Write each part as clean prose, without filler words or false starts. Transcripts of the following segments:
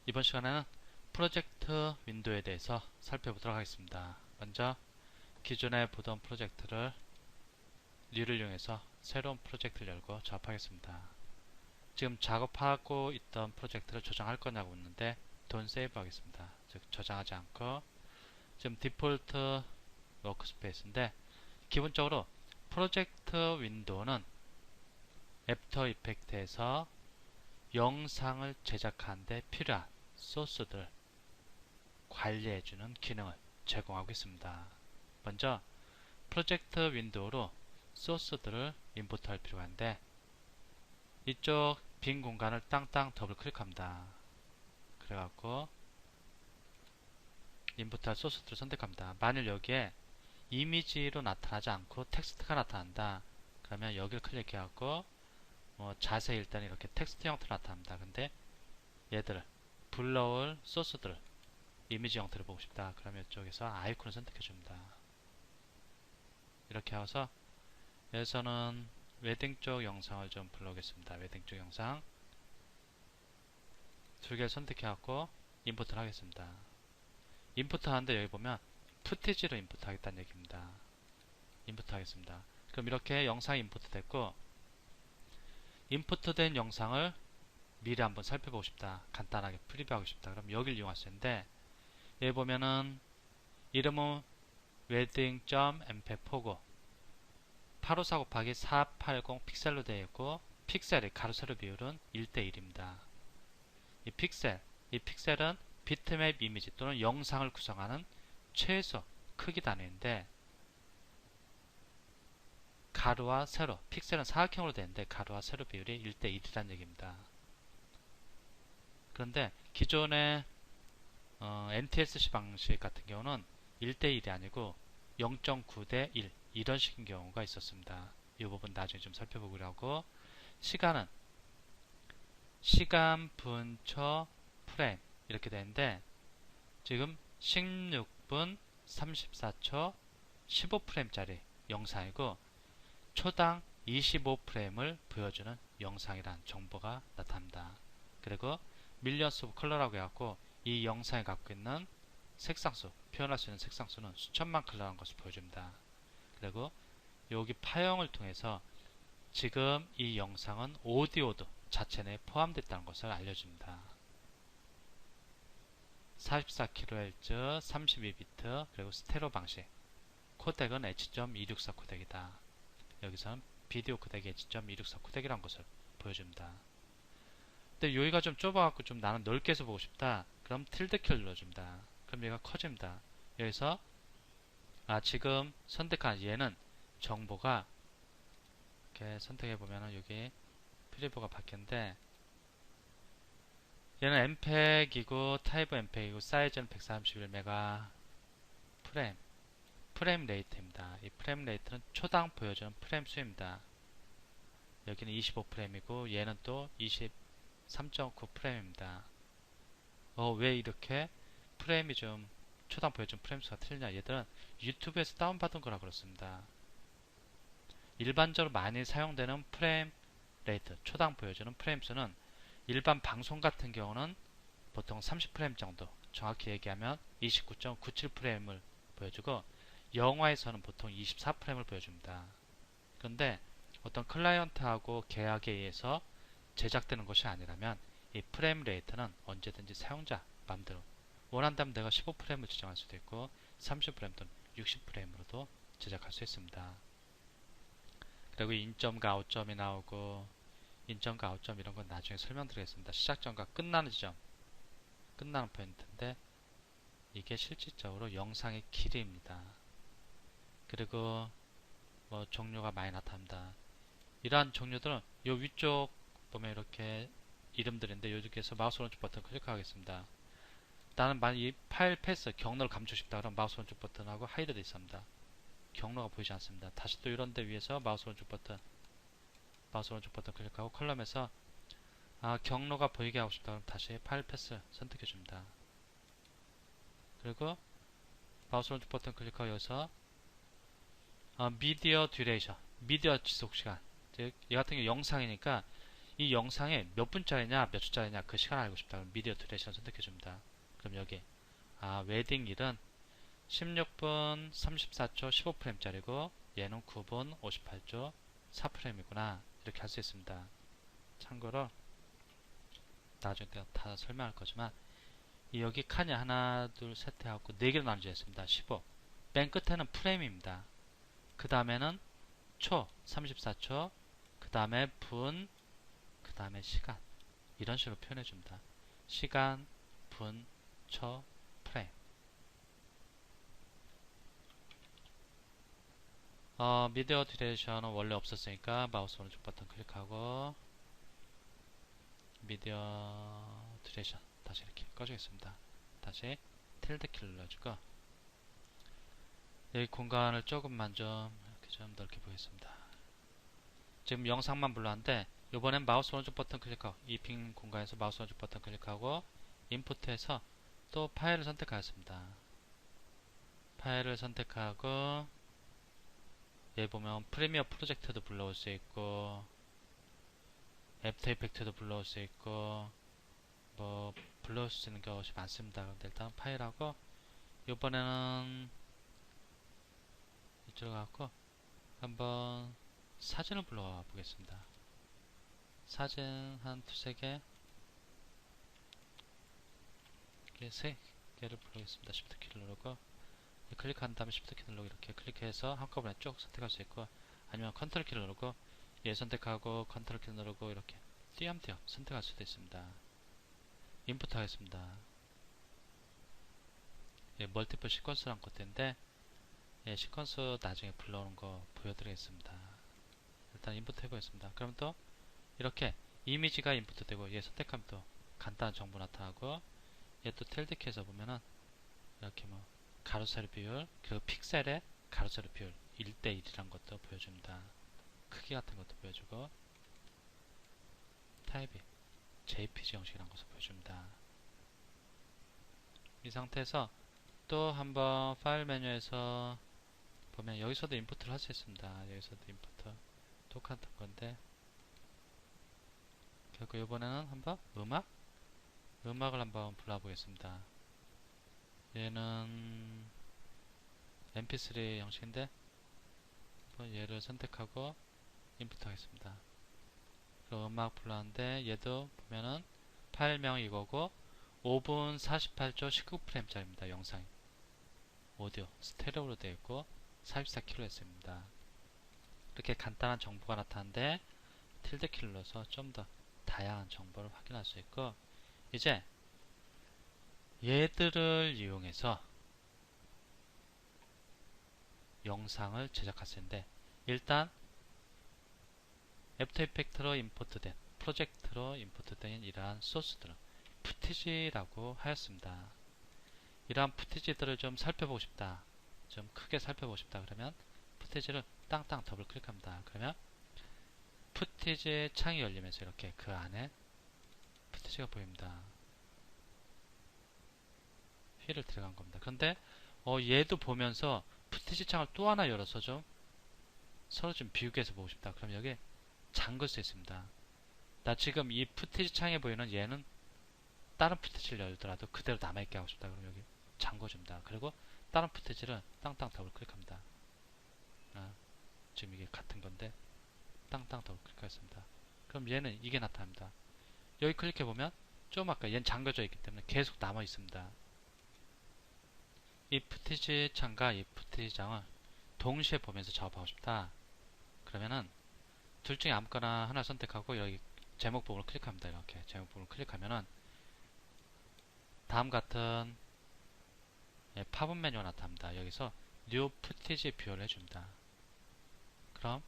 이번 시간에는 프로젝트 윈도우에 대해서 살펴보도록 하겠습니다. 먼저 기존에 보던 프로젝트를 뉴를 이용해서 새로운 프로젝트를 열고 작업하겠습니다. 지금 작업하고 있던 프로젝트를 저장할 거냐고 묻는데 Don't Save 하겠습니다. 즉 저장하지 않고 지금 디폴트 워크스페이스인데 기본적으로 프로젝트 윈도우는 애프터 이펙트에서 영상을 제작하는 데 필요한 소스들 관리해주는 기능을 제공하고 있습니다. 먼저 프로젝트 윈도우로 소스들을 임포트할 필요가 있는데 이쪽 빈 공간을 땅땅 더블 클릭합니다. 그래갖고 임포트할 소스들을 선택합니다. 만일 여기에 이미지로 나타나지 않고 텍스트가 나타난다. 그러면 여기를 클릭해갖고 자세히 일단 이렇게 텍스트 형태로 나타납니다. 근데 얘들을 불러올 소스들을 이미지 형태로 보고 싶다. 그러면 이쪽에서 아이콘을 선택해 줍니다. 이렇게 하고서 여기서는 웨딩 쪽 영상을 좀 불러오겠습니다. 웨딩 쪽 영상 두 개를 선택해 갖고 임포트를 하겠습니다. 임포트 하는데 여기 보면 푸티지로 임포트 하겠다는 얘기입니다. 임포트 하겠습니다. 그럼 이렇게 영상이 임포트 됐고, 임포트 된 영상을 미리 한번 살펴보고 싶다. 간단하게 프리뷰하고 싶다. 그럼 여기를 이용할 수 있는데, 여기 보면은 이름은 wedding.mpeg4고 854 곱하기 480 픽셀로 되어 있고 픽셀의 가로 세로 비율은 1:1입니다. 이 픽셀은 비트맵 이미지 또는 영상을 구성하는 최소 크기 단위인데, 가로와 세로, 픽셀은 사각형으로 되는데 가로와 세로 비율이 1:1이라는 얘기입니다. 그런데 기존의 NTSC 방식 같은 경우는 1:1이 아니고 0.9:1 이런 식인 경우가 있었습니다. 이 부분 나중에 좀 살펴보기로 하고, 시간은 시간, 분, 초, 프레임 이렇게 되는데 지금 16분 34초 15프레임짜리 영상이고 초당 25프레임을 보여주는 영상이란 정보가 나타납니다. 그리고 밀리언스 오브 컬러라고 해갖고 이 영상이 갖고 있는 색상수, 표현할 수 있는 색상수는 수천만 컬러라는 것을 보여줍니다. 그리고 여기 파형을 통해서 지금 이 영상은 오디오도 자체 내에 포함됐다는 것을 알려줍니다. 44kHz, 32비트, 그리고 스테레오 방식. 코덱은 H.264 코덱이다. 여기서는 비디오 코덱이 H.264 코덱이라는 것을 보여줍니다. 근데 여기가 좀 좁아갖고 좀 나는 넓게 해서 보고 싶다. 그럼 틸드 키를 눌러줍니다. 그럼 얘가 커집니다. 여기서 지금 선택한 얘는 정보가 이렇게 선택해보면은 여기 프리뷰가 바뀌었는데, 얘는 MPEG이고 타입은 MPEG이고 사이즈는 131메가 프레임 레이트입니다. 이 프레임 레이트는 초당 보여주는 프레임 수입니다. 여기는 25프레임이고 얘는 또 23.9프레임입니다. 왜 이렇게 프레임이 좀 초당 보여주는 프레임 수가 틀리냐? 얘들은 유튜브에서 다운받은 거라 그렇습니다. 일반적으로 많이 사용되는 프레임 레이트, 초당 보여주는 프레임 수는 일반 방송 같은 경우는 보통 30프레임 정도, 정확히 얘기하면 29.97프레임을 보여주고 영화에서는 보통 24프레임을 보여줍니다. 그런데 어떤 클라이언트하고 계약에 의해서 제작되는 것이 아니라면 이 프레임 레이트는 언제든지 사용자 마음대로 원한다면 내가 15프레임을 지정할 수도 있고 30프레임 또는 60프레임으로도 제작할 수 있습니다. 그리고 인점과 아웃점이 나오고, 인점과 아웃점 이런 건 나중에 설명드리겠습니다. 시작점과 끝나는 지점, 끝나는 포인트인데 이게 실질적으로 영상의 길이입니다. 그리고 종류가 많이 나타납니다. 이러한 종류들은 요 위쪽 보면 이렇게 이름들인데 여기에서 마우스 오른쪽 버튼 클릭하겠습니다. 나는 만약 이 파일 패스 경로를 감추고 싶다 그러면 마우스 오른쪽 버튼하고 하이드 되어 있습니다. 경로가 보이지 않습니다. 다시 또 이런데 위에서 마우스 오른쪽 버튼 클릭하고 컬럼에서 경로가 보이게 하고 싶다 그러면 다시 파일 패스 선택해 줍니다. 그리고 마우스 오른쪽 버튼 클릭하고 여기서 미디어 듀레이션, 미디어 지속시간, 즉 이 같은 경우 영상이니까 이 영상이 몇 분짜리냐 몇 초짜리냐 그 시간을 알고 싶다. 그럼 미디어 듀레이션을 선택해 줍니다. 그럼 여기 웨딩 일은 16분 34초 15프레임짜리고 얘는 9분 58초 4프레임이구나. 이렇게 할 수 있습니다. 참고로 나중에 내가 다 설명할 거지만 여기 칸이 하나 둘 셋 해갖고 4개로 나눠져 있습니다. 15. 맨 끝에는 프레임입니다. 그 다음에는 초 34초, 그 다음에 분, 그 다음에 시간. 이런 식으로 표현해 줍니다. 시간, 분, 초, 프레임. 미디어 듀레이션은 원래 없었으니까 마우스 오른쪽 버튼 클릭하고 미디어 듀레이션 다시 이렇게 꺼주겠습니다. 다시 틸드 키를 눌러주고 여기 공간을 조금만 좀 이렇게 좀 넓게 보겠습니다. 지금 영상만 불렀는데 이번엔 마우스 오른쪽 버튼 클릭하고 이 빈 공간에서 마우스 오른쪽 버튼 클릭하고 인풋에서 또 파일을 선택하였습니다. 파일을 선택하고 여기 보면 프리미어 프로젝트도 불러올 수 있고 애프터 이펙트도 불러올 수 있고 뭐 불러올 수 있는 것이 많습니다. 그런데 일단 파일하고 이번에는 이쪽으로 가고 한번 사진을 불러와 보겠습니다. 사진 한 두세 개, 세 개를 불러보겠습니다. Shift 키를 누르고 클릭한 다음에 Shift 키 누르고 이렇게 클릭해서 한꺼번에 쭉 선택할 수 있고 아니면 컨트롤 키를 누르고 얘 선택하고 컨트롤 키 누르고 이렇게 띄엄띄엄 선택할 수도 있습니다. 인풋 하겠습니다. 예, 멀티플 시퀀스란 것인데 예, 시퀀스 나중에 불러오는 거 보여드리겠습니다. 일단 인풋 해보겠습니다. 그럼 또 이렇게 이미지가 인풋 되고 얘 선택하면 또 간단한 정보 나타나고 얘 또 틸드 키에서 보면은 이렇게 뭐 가로세로 비율 그리고 픽셀의 가로세로 비율 1대1이란 것도 보여줍니다. 크기 같은 것도 보여주고 타입이 JPG 형식이라는 것을 보여줍니다. 이 상태에서 또 한번 파일 메뉴에서 보면 여기서도 인풋을 할 수 있습니다. 여기서도 인풋 똑같은 건데 결국 이번에는 한번 음악을 한번 불러보겠습니다. 얘는 mp3 형식인데 얘를 선택하고 인풋 하겠습니다. 그리고 음악 불렀는데 얘도 보면은 파일명 이거고 5분 48초 19프레임짜리입니다. 영상이 오디오 스테레오로 되어 있고 44kHz입니다. 이렇게 간단한 정보가 나타나는데 틸드 키를 눌러서 좀 더 다양한 정보를 확인할 수 있고 이제 얘들을 이용해서 영상을 제작할 수 있는데 일단 애프터 이펙트로 임포트된 프로젝트로 임포트된 이러한 소스들은 푸티지라고 하였습니다. 이러한 푸티지들을 좀 살펴보고 싶다, 좀 크게 살펴보고 싶다 그러면 푸티지를 땅땅 더블 클릭합니다. 그러면 푸티지 창이 열리면서 이렇게 그 안에 푸티지가 보입니다. 휠을 들어간 겁니다. 그런데 얘도 보면서 푸티지 창을 또 하나 열어서 좀 서로 좀 비교해서 보고 싶다. 그럼 여기 잠글 수 있습니다. 나 지금 이 푸티지 창에 보이는 얘는 다른 푸티지를 열더라도 그대로 남아있게 하고 싶다. 그럼 여기 잠궈줍니다. 그리고 다른 푸티지를 땅땅 더블 클릭합니다. 지금 이게 같은 건데 땅땅 더블 클릭하겠습니다. 그럼 얘는 이게 나타납니다. 여기 클릭해보면 좀 아까 얘는 잠겨져 있기 때문에 계속 남아 있습니다. 이 푸티지 창과 이 푸티지 창을 동시에 보면서 작업하고 싶다. 그러면은 둘 중에 아무거나 하나 선택하고 여기 제목 부분을 클릭합니다. 이렇게 제목 부분을 클릭하면은 다음 같은 팝업 메뉴가 나타납니다. 여기서 뉴 푸티지 뷰어를 해줍니다. 그럼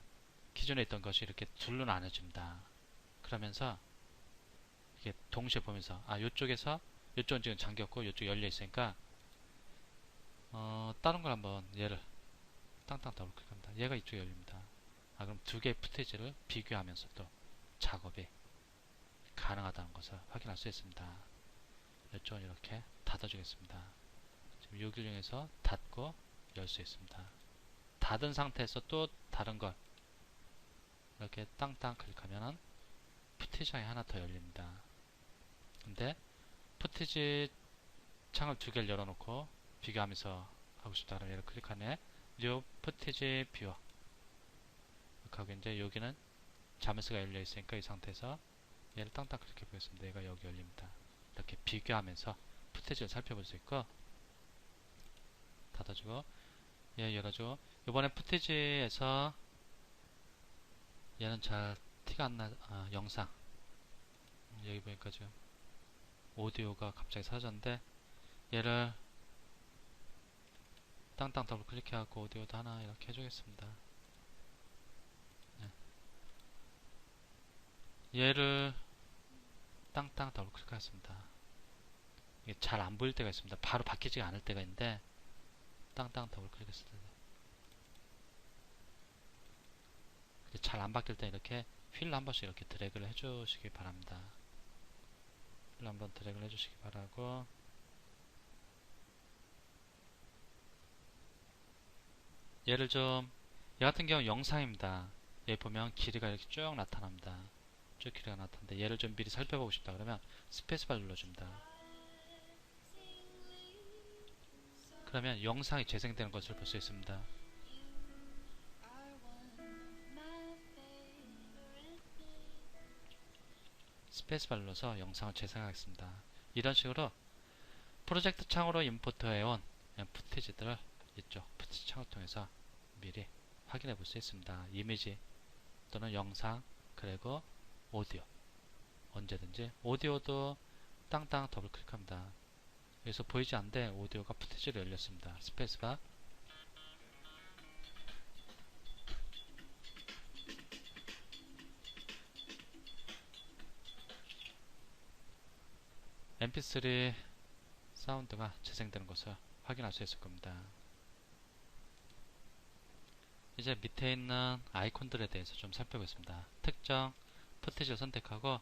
기존에 있던 것이 이렇게 둘로 나눠집니다. 그러면서 이게 동시에 보면서 이쪽에서 이쪽은 지금 잠겼고 이쪽 열려 있으니까 다른 걸 한번 얘를 땅땅 더블 클릭합니다. 얘가 이쪽에 열립니다. 그럼 두 개의 푸티지를 비교하면서 또 작업이 가능하다는 것을 확인할 수 있습니다. 이쪽은 이렇게 닫아주겠습니다. 지금 여기를 이용해서 닫고 열 수 있습니다. 닫은 상태에서 또 다른 걸 이렇게 땅땅 클릭하면은 푸티지 창이 하나 더 열립니다. 근데 푸티지 창을 두 개를 열어놓고 비교하면서 하고 싶다 그러면 얘를 클릭하네. 뉴 푸티지 뷰어 이렇게 하고 이제 여기는 자면스가 열려 있으니까 이 상태에서 얘를 땅땅 클릭해 보겠습니다. 얘가 여기 열립니다. 이렇게 비교하면서 푸티지를 살펴볼 수 있고 닫아주고 얘 열어주고 이번에 푸티지에서 얘는 잘 티가 안 나, 영상 여기 보니까 지금 오디오가 갑자기 사라졌는데 얘를 땅땅 더블 클릭해갖고 오디오도 하나 이렇게 해주겠습니다. 네. 얘를 땅땅 더블 클릭하겠습니다. 이게 잘 안 보일 때가 있습니다. 바로 바뀌지가 않을 때가 있는데 땅땅 더블 클릭했을 때 잘 안 바뀔 때 이렇게 휠로 한 번씩 이렇게 드래그를 해주시기 바랍니다. 휠로 한번 드래그를 해주시기 바라고 얘를 좀 얘 같은 경우 영상입니다. 여기 보면 길이가 이렇게 쭉 나타납니다. 쭉 길이가 나타나는데 얘를 좀 미리 살펴보고 싶다 그러면 스페이스바 눌러줍니다. 그러면 영상이 재생되는 것을 볼 수 있습니다. 스페이스바 눌러서 영상을 재생하겠습니다. 이런 식으로 프로젝트 창으로 임포트해온 푸티지들을 이쪽 푸티지 창을 통해서 미리 확인해 볼 수 있습니다. 이미지 또는 영상 그리고 오디오 언제든지 오디오도 땅땅 더블 클릭합니다. 여기서 보이지 않는데 오디오가 푸티지로 열렸습니다. 스페이스바 mp3 사운드가 재생되는 것을 확인할 수 있을 겁니다. 이제 밑에 있는 아이콘들에 대해서 좀 살펴보겠습니다. 특정 푸티지를 선택하고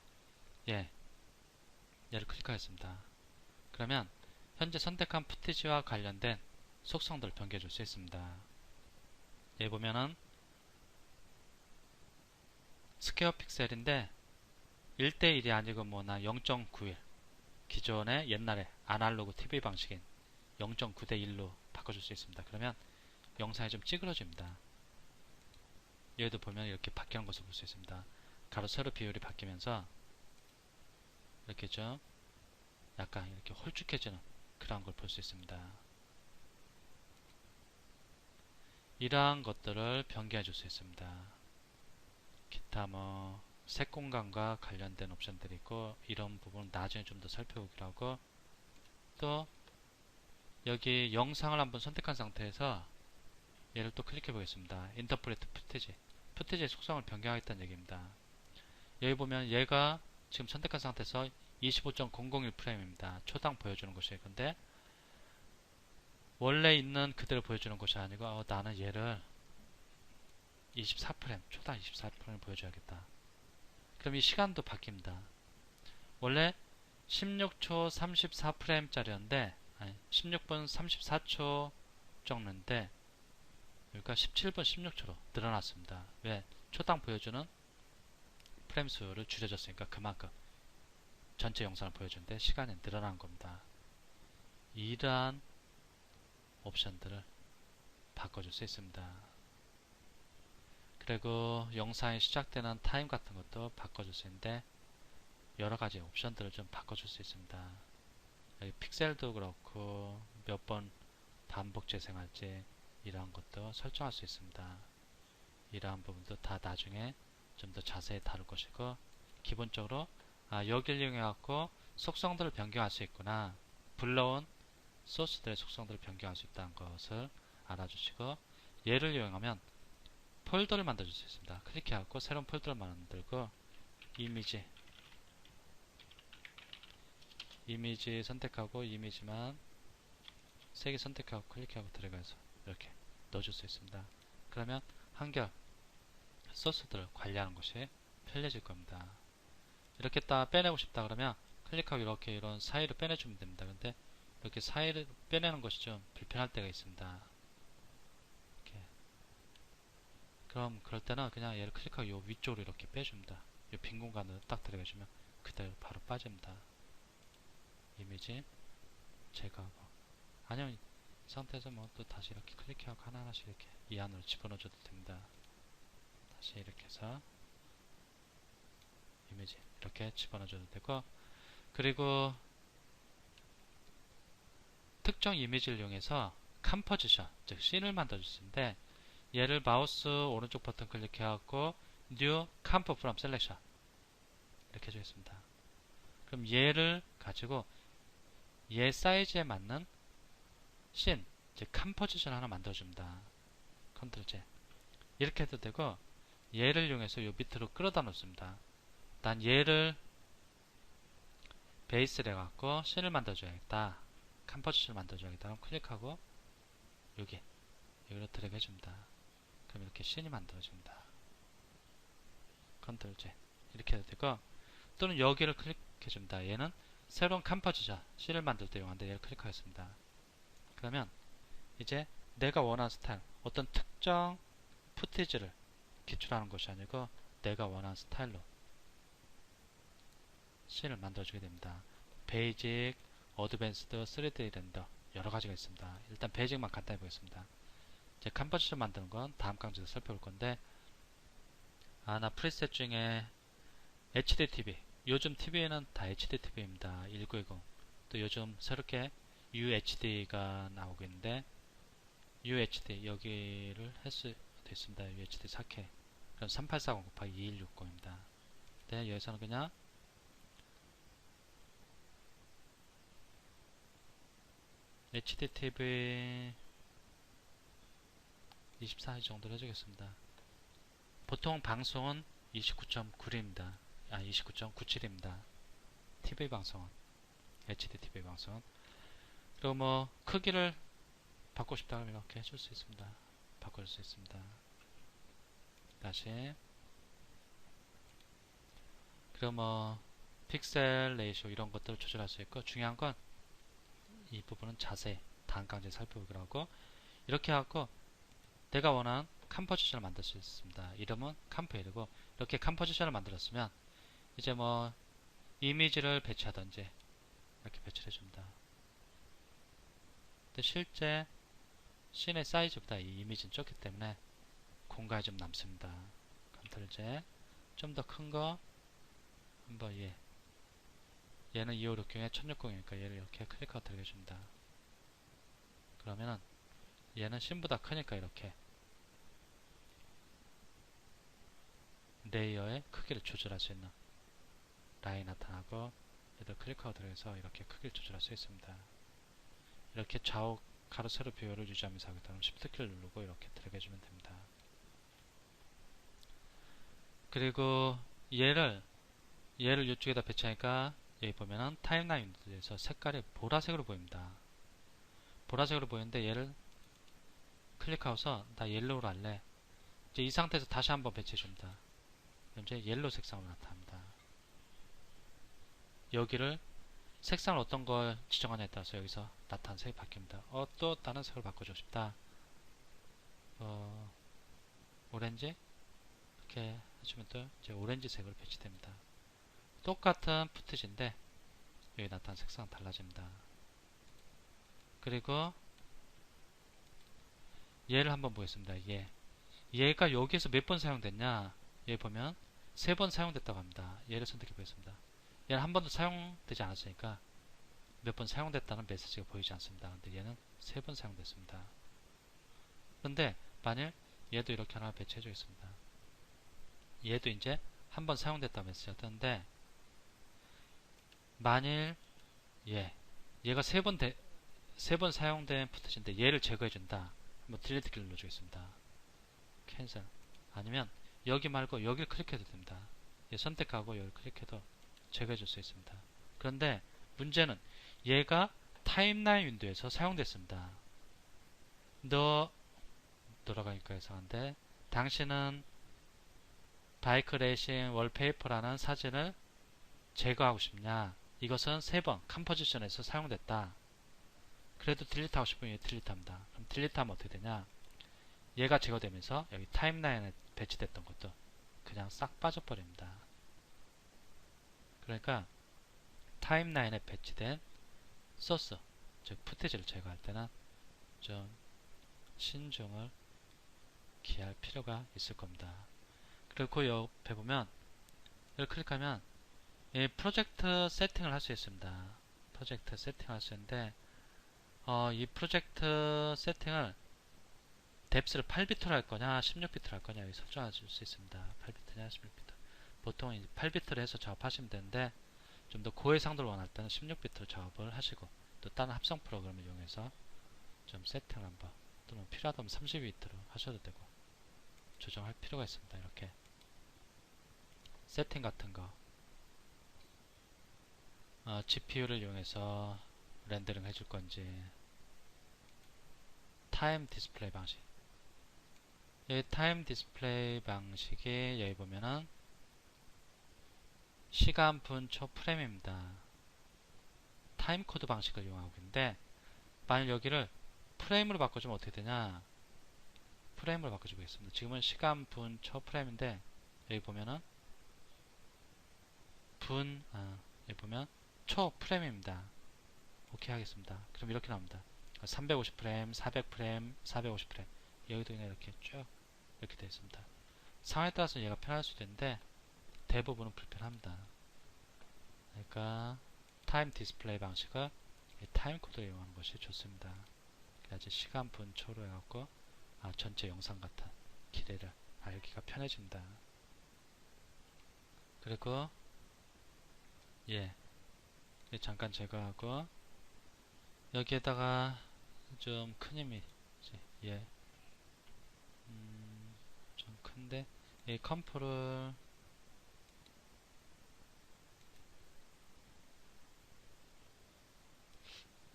얘를 클릭하겠습니다. 그러면 현재 선택한 푸티지와 관련된 속성들을 변경해 줄 수 있습니다. 여기 보면은 스퀘어 픽셀인데 1대1이 아니고 뭐나 0.91 기존의 옛날에 아날로그 TV 방식인 0.9대1로 바꿔줄 수 있습니다. 그러면 영상이 좀 찌그러집니다. 여기도 보면 이렇게 바뀌는 것을 볼 수 있습니다. 가로 세로 비율이 바뀌면서 이렇게 좀 약간 이렇게 홀쭉해지는 그런 걸 볼 수 있습니다. 이러한 것들을 변경해 줄 수 있습니다. 기타 뭐 색공간과 관련된 옵션들이 있고 이런 부분 나중에 좀 더 살펴보기로 하고 또 여기 영상을 한번 선택한 상태에서 얘를 또 클릭해 보겠습니다. 인터프레트 푸티지 푸티지의 속성을 변경하겠다는 얘기입니다. 여기 보면 얘가 지금 선택한 상태에서 25.001프레임입니다. 초당 보여주는 것이에요. 근데 원래 있는 그대로 보여주는 것이 아니고 나는 얘를 24프레임 초당 24프레임 보여줘야겠다. 그럼 이 시간도 바뀝니다. 원래 16초 34프레임 짜리였는데 16분 34초 정도인데 여기가 17분 16초로 늘어났습니다. 왜? 초당 보여주는 프레임 수를 줄여줬으니까 그만큼 전체 영상을 보여주는데 시간이 늘어난 겁니다. 이러한 옵션들을 바꿔줄 수 있습니다. 그리고 영상이 시작되는 타임 같은 것도 바꿔줄 수 있는데 여러가지 옵션들을 좀 바꿔줄 수 있습니다. 여기 픽셀도 그렇고 몇 번 반복 재생할지 이러한 것도 설정할 수 있습니다. 이러한 부분도 다 나중에 좀 더 자세히 다룰 것이고 기본적으로 여기를 이용해 갖고 속성들을 변경할 수 있구나, 불러온 소스들의 속성들을 변경할 수 있다는 것을 알아주시고 얘를 이용하면 폴더를 만들어 줄 수 있습니다. 클릭해 갖고 새로운 폴더를 만들고 이미지 선택하고 이미지만 3개 선택하고 클릭하고 들어가서 이렇게 넣어줄 수 있습니다. 그러면 한결 소스들을 관리하는 것이 편리해질 겁니다. 이렇게 딱 빼내고 싶다 그러면 클릭하고 이렇게 이런 사이를 빼내주면 됩니다. 근데 이렇게 사이를 빼내는 것이 좀 불편할 때가 있습니다. 이렇게. 그럼 그럴 때는 그냥 얘를 클릭하고 요 위쪽으로 이렇게 빼줍니다. 이 빈 공간으로 딱 들어가주면 그대로 바로 빠집니다. 이미지 제거하고, 아니면 이 상태에서 뭐 또 다시 이렇게 클릭하고 하나하나씩 이렇게 이 안으로 집어넣어줘도 됩니다. 다시 이렇게 해서 이미지 이렇게 집어넣어줘도 되고, 그리고 특정 이미지를 이용해서 컴포지션, 즉 씬을 만들어줄 수 있는데, 얘를 마우스 오른쪽 버튼 클릭해갖고 New Comp from Selection 이렇게 해주겠습니다. 그럼 얘를 가지고 얘 사이즈에 맞는 씬, 즉 컴포지션 하나 만들어줍니다. 컨트롤 Z 이렇게 해도 되고, 얘를 이용해서 요 밑으로 끌어다 놓습니다. 난 얘를 베이스를 해갖고 씬을 만들어줘야겠다, 컴포지션을 만들어줘야겠다. 그럼 클릭하고 여기로 드래그 해줍니다. 그럼 이렇게 씬이 만들어집니다. 컨트롤 Z 이렇게 해도 되고, 또는 여기를 클릭해줍니다. 얘는 새로운 컴포지션 씬을 만들 때 이용하는데 얘를 클릭하겠습니다. 그러면 이제 내가 원하는 스타일, 어떤 특정 푸티지를 기출하는 것이 아니고 내가 원하는 스타일로 씬을 만들어주게 됩니다. 베이직, 어드밴스드, 3D 렌더 여러 가지가 있습니다. 일단 베이직만 간단히 보겠습니다. 이제 컴포지션 만드는 건 다음 강좌에서 살펴볼 건데, 나 프리셋 중에 HDTV, 요즘 TV에는 다 HDTV입니다. 1920. 또 요즘 새롭게 UHD가 나오고 있는데, UHD 여기를 할 수도 있습니다. UHD 4K. 그럼 3840 곱하기 2160입니다. 네, 여기서는 그냥 HDTV 24인치 정도로 해주겠습니다. 보통 방송은 29.9입니다. 29.97입니다. TV 방송은, HDTV 방송은. 그리고 뭐 크기를 바꾸고 싶다 하면 이렇게 해줄 수 있습니다. 바꿀 수 있습니다. 다시. 그리고 뭐 픽셀 레이쇼 이런 것들을 조절할 수 있고, 중요한 건 이 부분은 자세히 다음 강좌에 살펴보기로 하고, 이렇게 하고 내가 원하는 컴포지션을 만들 수 있습니다. 이름은 컴포이고, 이렇게 컴포지션을 만들었으면 이제 뭐 이미지를 배치하든지 이렇게 배치를 해줍니다. 근데 실제 씬의 사이즈보다 이 이미지는 적기 때문에 공간이 좀 남습니다. 컨트롤 Z 좀 더 큰 거 한번 얘는 2560에 1600이니까 얘를 이렇게 클릭하고 들어가줍니다. 그러면은 얘는 씬보다 크니까 이렇게 레이어의 크기를 조절할 수 있는 라인이 나타나고, 얘도 클릭하고 들어가서 이렇게 크기를 조절할 수 있습니다. 이렇게 좌우 가로 세로 비율을 유지하면서 하겠다면 Shift 키를 누르고 이렇게 들어가주면 됩니다. 그리고 얘를 이쪽에다 배치하니까 여기 보면은 타임라인 윈도우에서 색깔이 보라색으로 보입니다. 보라색으로 보이는데 얘를 클릭하고서 나 옐로우로 할래. 이제 이 상태에서 다시 한번 배치해줍니다. 그럼 이제 옐로우 색상으로 나타납니다. 여기를 색상을 어떤 걸 지정하냐에 따라서 여기서 나타나는 색이 바뀝니다. 또 다른 색으로 바꿔주고 싶다. 오렌지 이렇게 해주면 또 이제 오렌지 색으로 배치됩니다. 똑같은 푸티지인데 여기 나타난 색상은 달라집니다. 그리고 얘를 한번 보겠습니다. 얘가 여기에서 몇 번 사용됐냐, 여기 보면 3번 사용됐다고 합니다. 얘를 선택해 보겠습니다. 얘는 한 번도 사용되지 않았으니까 몇 번 사용됐다는 메시지가 보이지 않습니다. 근데 얘는 3번 사용됐습니다. 그런데 만일 얘도 이렇게 하나 배치해 주겠습니다. 얘도 이제 한 번 사용됐다는 메시지가 뜨는데, 만일 얘가 3번 사용된 푸티지인데 얘를 제거해 준다. 한번 딜리트 키를 눌러주겠습니다. 캔슬. 아니면 여기 말고 여기를 클릭해도 됩니다. 얘 선택하고 여기를 클릭해도 제거해 줄 수 있습니다. 그런데 문제는 얘가 타임라인 윈도우에서 사용됐습니다. 돌아가니까 이상한데, 당신은 바이크 레이싱 월페이퍼라는 사진을 제거하고 싶냐, 이것은 3번 컴포지션에서 사용됐다. 그래도 딜리트 하고 싶으면 얘 딜리트 합니다. 그럼 딜리트 하면 어떻게 되냐, 얘가 제거되면서 여기 타임라인에 배치됐던 것도 그냥 싹 빠져버립니다. 그러니까 타임라인에 배치된 소스, 즉 푸티지를 제거할 때는 좀 신중을 기할 필요가 있을 겁니다. 그리고 그 옆에 보면 이걸 클릭하면 이 프로젝트 세팅을 할 수 있습니다. 프로젝트 세팅을 할 수 있는데 이 프로젝트 세팅을 뎁스를 8비트로 할 거냐 16비트로 할 거냐 여기 설정하실 수 있습니다. 8비트냐 16비트. 보통 이제 8비트로 해서 작업하시면 되는데 좀 더 고해상도를 원할 때는 16비트로 작업을 하시고 또 다른 합성 프로그램을 이용해서 좀 세팅을 한번 또는 필요하다면 32비트로 하셔도 되고 조정할 필요가 있습니다. 이렇게 세팅 같은 거 GPU를 이용해서 렌더링 해줄 건지 타임 디스플레이 방식 여기 타임 디스플레이 방식이 여기 보면은 시간, 분, 초, 프레임입니다. 타임 코드 방식을 이용하고 있는데 만약 여기를 프레임으로 바꿔주면 어떻게 되냐 프레임으로 바꿔주겠습니다. 지금은 시간, 분, 초, 프레임인데 여기 보면은 여기 보면 초 프레임입니다. 오케이 하겠습니다. 그럼 이렇게 나옵니다. 350프레임, 400프레임, 450프레임 여기도 그냥 이렇게 쭉 이렇게 되어 있습니다. 상황에 따라서 얘가 편할 수도 있는데 대부분은 불편합니다. 그러니까 타임 디스플레이 방식을 타임 코드를 이용하는 것이 좋습니다. 그래야지 시간, 분, 초로 해갖고 전체 영상 같은 기대를 알기가 편해집니다. 그리고 잠깐 제거하고 여기에다가 좀 큰 힘이 좀 큰데 이 컴프를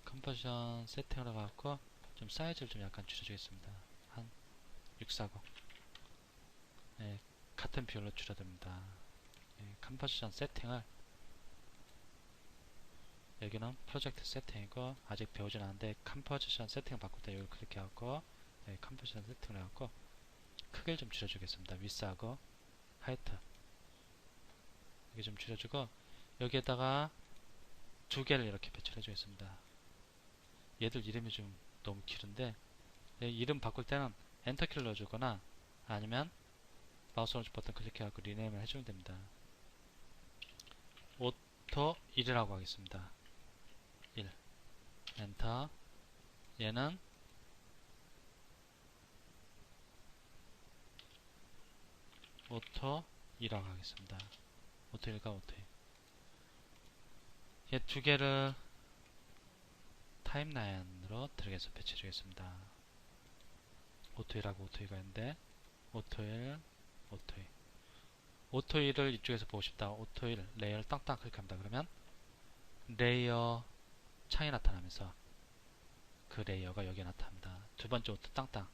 컴포지션 세팅을 해갖고 좀 사이즈를 좀 약간 줄여주겠습니다. 한 640 같은 비율로 줄여줍니다. 컴포지션 세팅을 여기는 프로젝트 세팅이고 아직 배우진 않은데 컴포지션 세팅을 바꿀 때 여기를 클릭해갖고 컴포지션 세팅을 해갖고 크기를 좀 줄여주겠습니다. 위스하고 하이트 여기 좀 줄여주고 여기에다가 두 개를 이렇게 배치를 해주겠습니다. 얘들 이름이 좀 너무 길은데 이름 바꿀 때는 엔터키를 넣어주거나 아니면 마우스 오른쪽 버튼 클릭해갖고 리네임을 해주면 됩니다. 오토 1이라고 하겠습니다. 1 엔터 얘는 오토 2라고 하겠습니다. 오토 1과 오토 2 얘 두 개를 타임라인으로 드래그해서 배치해 주겠습니다. 오토 1하고 오토 2가 있는데 오토 1, 오토 2 오토 1을 이쪽에서 보고 싶다. 오토 1 레이어를 땅땅 클릭합니다. 그러면 레이어 창이 나타나면서 그 레이어가 여기에 나타납니다. 두 번째 오토 땅땅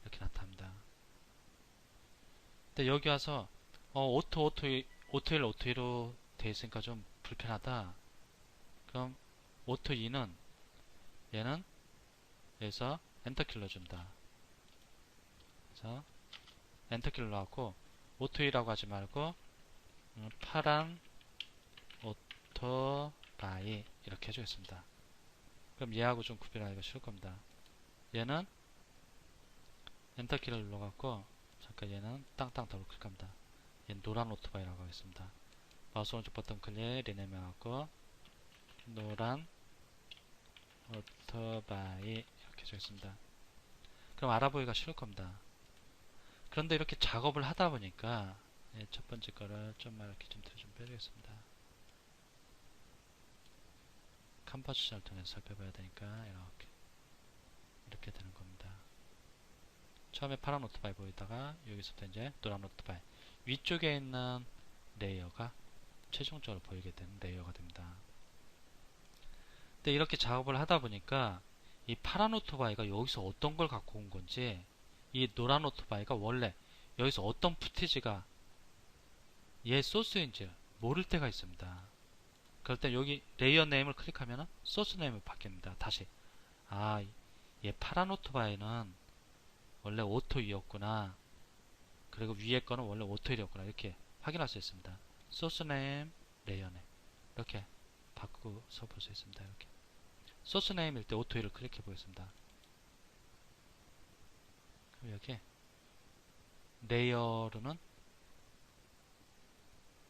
이렇게 나타납니다. 근데 여기 와서 오토 1, 오토 2로 되어 있으니까 좀 불편하다. 그럼 오토 2는 얘는 여기서 엔터키를 넣어준다. 그래서 엔터키를 넣었고 오토 2라고 하지 말고 파란 오토바이 이렇게 해주겠습니다. 그럼 얘하고 좀 구별하기가 쉬울 겁니다. 얘는 엔터키를 눌러갖고 잠깐 얘는 땅땅 더블 클릭합니다. 얘는 노란 오토바이라고 하겠습니다. 마우스 오른쪽 버튼 클릭 리네임 해갖고 노란 오토바이 이렇게 해주겠습니다. 그럼 알아보기가 쉬울 겁니다. 그런데 이렇게 작업을 하다 보니까 첫 번째 거를 좀만 이렇게 좀 빼주겠습니다. 컴포지션을 통해서 살펴봐야 되니까 이렇게 되는 겁니다. 처음에 파란 오토바이 보이다가 여기서부터 이제 노란 오토바이 위쪽에 있는 레이어가 최종적으로 보이게 되는 레이어가 됩니다. 근데 이렇게 작업을 하다 보니까 이 파란 오토바이가 여기서 어떤 걸 갖고 온 건지 이 노란 오토바이가 원래 여기서 어떤 푸티지가 얘 소스인지 모를 때가 있습니다. 그럴 때 여기 레이어 네임을 클릭하면 소스 네임이 바뀝니다. 다시 얘 파란 오토바이는 원래 오토 2였구나. 그리고 위에 거는 원래 오토 1이었구나. 이렇게 확인할 수 있습니다. 소스 네임, 레이어 네임 이렇게 바꾸서 볼 수 있습니다. 이렇게 소스 네임일 때 오토 1을 클릭해 보겠습니다. 그럼 여기 레이어로는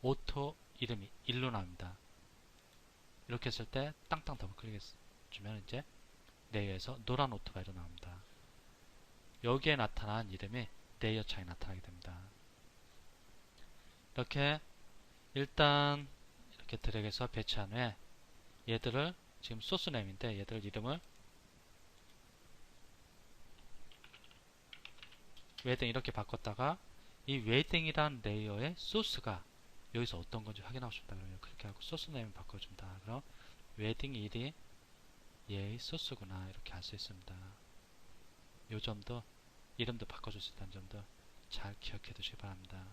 오토 이름이 1로 나옵니다. 이렇게 했을 때 땅땅 더블 클릭해 주면 이제 레이어에서 노란 오토가 1로 나옵니다. 여기에 나타난 이름이 레이어 창에 나타나게 됩니다. 이렇게 일단 이렇게 드래그해서 배치한 후에 얘들을 지금 소스 네임인데 얘들 이름을 웨딩 이렇게 바꿨다가 이 웨딩이란 레이어의 소스가 여기서 어떤 건지 확인하고 싶다 그러면 그렇게 하고 소스 네임을 바꿔줍니다. 그럼 웨딩 1이 얘의 소스구나 이렇게 알 수 있습니다. 요 점도 이름도 바꿔줄 수 있다는 점도 잘 기억해 두시기 바랍니다.